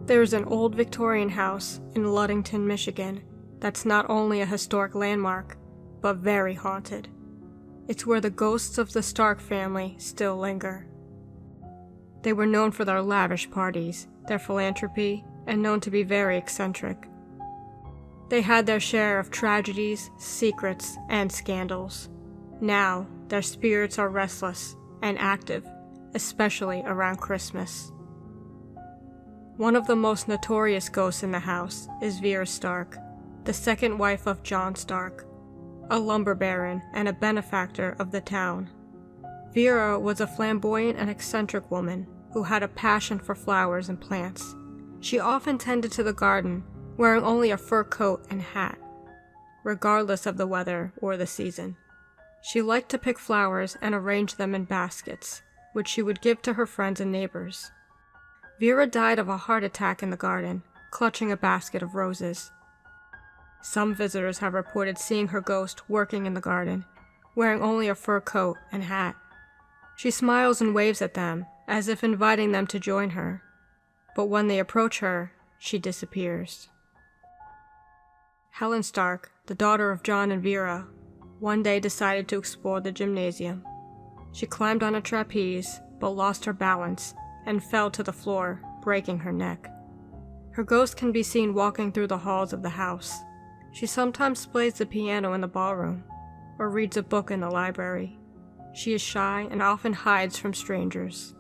There is an old Victorian house in Ludington, Michigan, that's not only a historic landmark, but very haunted. It's where the ghosts of the Stark family still linger. They were known for their lavish parties, their philanthropy, and known to be very eccentric. They had their share of tragedies, secrets, and scandals. Now, their spirits are restless and active, especially around Christmas. One of the most notorious ghosts in the house is Vera Stark, the second wife of John Stark, a lumber baron and a benefactor of the town. Vera was a flamboyant and eccentric woman who had a passion for flowers and plants. She often tended to the garden, wearing only a fur coat and hat, regardless of the weather or the season. She liked to pick flowers and arrange them in baskets, which she would give to her friends and neighbors. Vera died of a heart attack in the garden, clutching a basket of roses. Some visitors have reported seeing her ghost working in the garden, wearing only a fur coat and hat. She smiles and waves at them, as if inviting them to join her. But when they approach her, she disappears. Helen Stark, the daughter of John and Vera, one day decided to explore the gymnasium. She climbed on a trapeze, but lost her balance and fell to the floor, breaking her neck. Her ghost can be seen walking through the halls of the house. She sometimes plays the piano in the ballroom, or reads a book in the library. She is shy and often hides from strangers.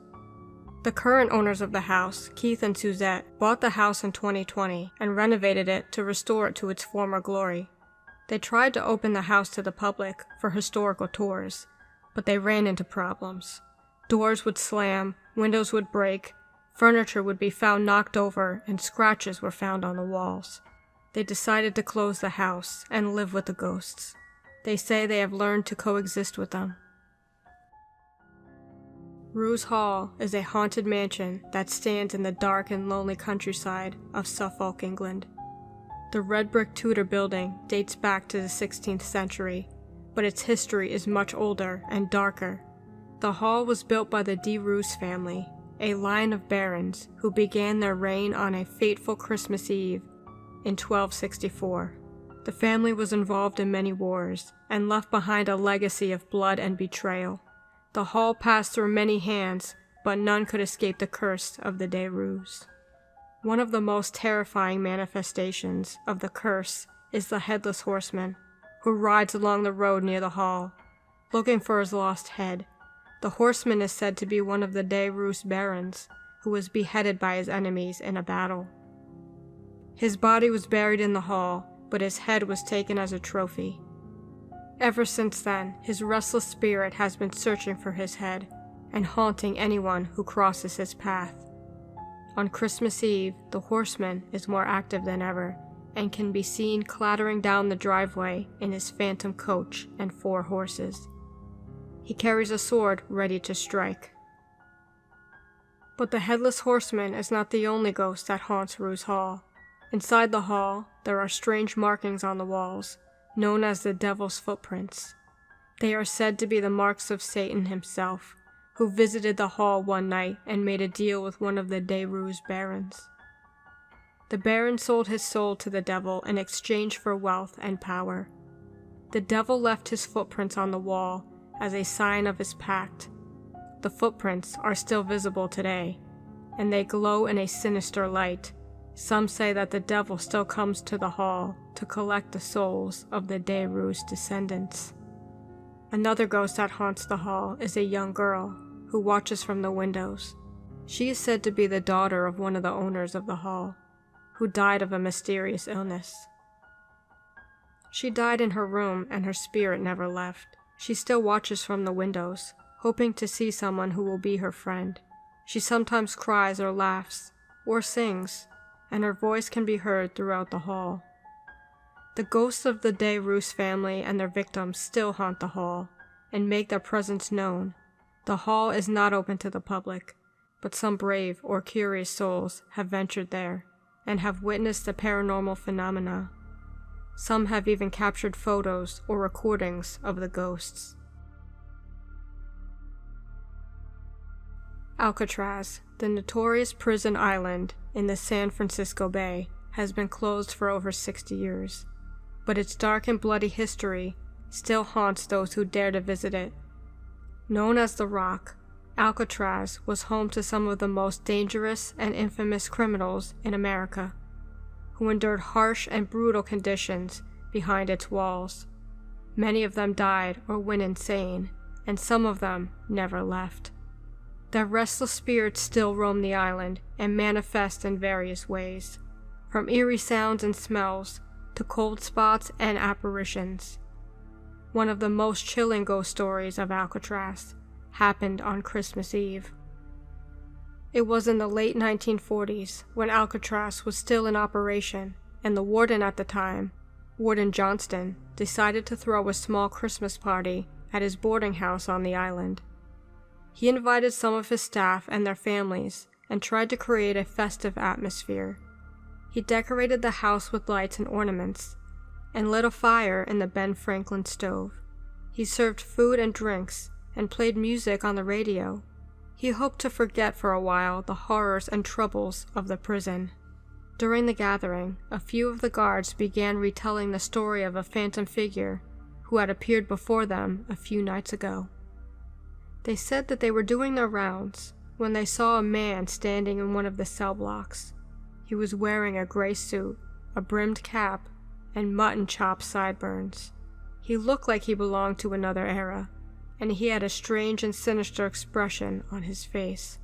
The current owners of the house, Keith and Suzette, bought the house in 2020 and renovated it to restore it to its former glory. They tried to open the house to the public for historical tours, but they ran into problems. Doors would slam, windows would break, furniture would be found knocked over, and scratches were found on the walls. They decided to close the house and live with the ghosts. They say they have learned to coexist with them. Roos Hall is a haunted mansion that stands in the dark and lonely countryside of Suffolk, England. The red brick Tudor building dates back to the 16th century, but its history is much older and darker. The hall was built by the de Roos family, a line of barons who began their reign on a fateful Christmas Eve in 1264. The family was involved in many wars and left behind a legacy of blood and betrayal. The hall passed through many hands, but none could escape the curse of the de Roos. One of the most terrifying manifestations of the curse is the Headless Horseman, who rides along the road near the hall, looking for his lost head. The horseman is said to be one of the de Roos barons, who was beheaded by his enemies in a battle. His body was buried in the hall, but his head was taken as a trophy. Ever since then, his restless spirit has been searching for his head and haunting anyone who crosses his path. On Christmas Eve, the horseman is more active than ever and can be seen clattering down the driveway in his phantom coach and 4 horses. He carries a sword ready to strike. But the Headless Horseman is not the only ghost that haunts Roos Hall. Inside the hall, there are strange markings on the walls, known as the Devil's Footprints. They are said to be the marks of Satan himself, who visited the hall one night and made a deal with one of the de Roos barons. The baron sold his soul to the devil in exchange for wealth and power. The devil left his footprints on the wall as a sign of his pact. The footprints are still visible today, and they glow in a sinister light. Some say that the devil still comes to the hall to collect the souls of the de Roos descendants. Another ghost that haunts the hall is a young girl who watches from the windows. She is said to be the daughter of one of the owners of the hall, who died of a mysterious illness. She died in her room and her spirit never left. She still watches from the windows, hoping to see someone who will be her friend. She sometimes cries or laughs, or sings, and her voice can be heard throughout the hall. The ghosts of the de Roos family and their victims still haunt the hall, and make their presence known. The hall is not open to the public, but some brave or curious souls have ventured there, and have witnessed the paranormal phenomena. Some have even captured photos or recordings of the ghosts. Alcatraz, The notorious prison island in the San Francisco Bay has been closed for over 60 years, but its dark and bloody history still haunts those who dare to visit it. Known as the Rock, Alcatraz was home to some of the most dangerous and infamous criminals in America, who endured harsh and brutal conditions behind its walls. Many of them died or went insane, and some of them never left. Their restless spirits still roam the island and manifest in various ways, from eerie sounds and smells to cold spots and apparitions. One of the most chilling ghost stories of Alcatraz happened on Christmas Eve. It was in the late 1940s when Alcatraz was still in operation, and the warden at the time, Warden Johnston, decided to throw a small Christmas party at his boarding house on the island. He invited some of his staff and their families and tried to create a festive atmosphere. He decorated the house with lights and ornaments and lit a fire in the Ben Franklin stove. He served food and drinks and played music on the radio. He hoped to forget for a while the horrors and troubles of the prison. During the gathering, a few of the guards began retelling the story of a phantom figure who had appeared before them a few nights ago. They said that they were doing their rounds when they saw a man standing in one of the cell blocks. He was wearing a gray suit, a brimmed cap, and mutton chop sideburns. He looked like he belonged to another era, and he had a strange and sinister expression on his face.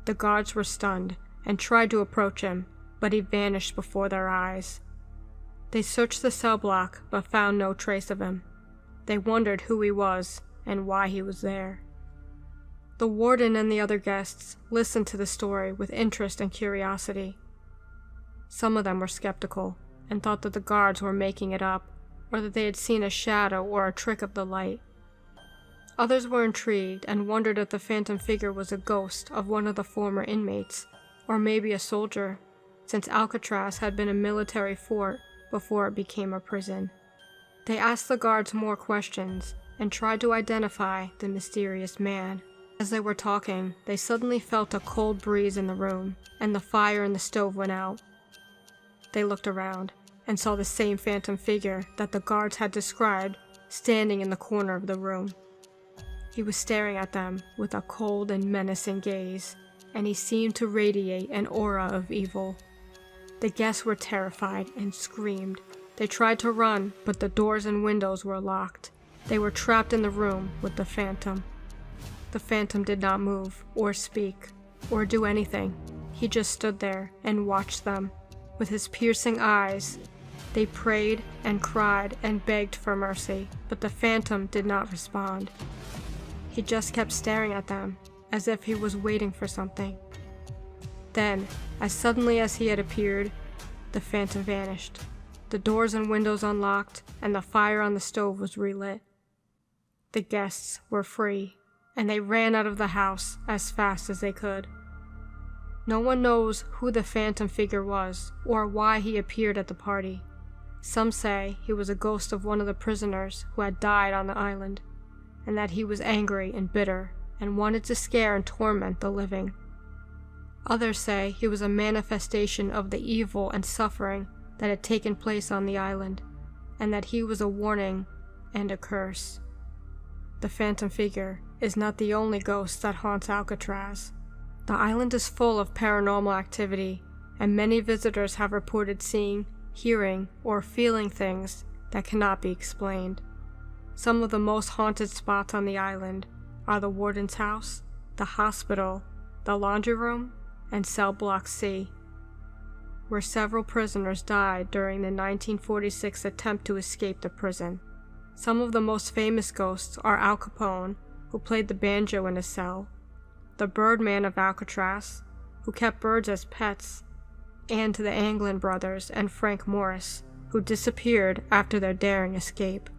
The guards were stunned and tried to approach him, but he vanished before their eyes. They searched the cell block but found no trace of him. They wondered who he was and why he was there. The warden and the other guests listened to the story with interest and curiosity. Some of them were skeptical and thought that the guards were making it up, or that they had seen a shadow or a trick of the light. Others were intrigued and wondered if the phantom figure was a ghost of one of the former inmates, or maybe a soldier, since Alcatraz had been a military fort before it became a prison. They asked the guards more questions and tried to identify the mysterious man. As they were talking, they suddenly felt a cold breeze in the room, and the fire in the stove went out. They looked around and saw the same phantom figure that the guards had described standing in the corner of the room. He was staring at them with a cold and menacing gaze, and he seemed to radiate an aura of evil. The guests were terrified and screamed. They tried to run, but the doors and windows were locked. They were trapped in the room with the phantom. The phantom did not move, or speak, or do anything. He just stood there and watched them. With his piercing eyes, they prayed and cried and begged for mercy, but the phantom did not respond. He just kept staring at them, as if he was waiting for something. Then, as suddenly as he had appeared, the phantom vanished. The doors and windows unlocked, and the fire on the stove was relit. The guests were free, and they ran out of the house as fast as they could. No one knows who the phantom figure was or why he appeared at the party. Some say he was a ghost of one of the prisoners who had died on the island, and that he was angry and bitter and wanted to scare and torment the living. Others say he was a manifestation of the evil and suffering that had taken place on the island, and that he was a warning and a curse. The phantom figure is not the only ghost that haunts Alcatraz. The island is full of paranormal activity, and many visitors have reported seeing, hearing, or feeling things that cannot be explained. Some of the most haunted spots on the island are the warden's house, the hospital, the laundry room, and cell block C, where several prisoners died during the 1946 attempt to escape the prison. Some of the most famous ghosts are Al Capone, who played the banjo in his cell, the Birdman of Alcatraz, who kept birds as pets, and the Anglin brothers and Frank Morris, who disappeared after their daring escape.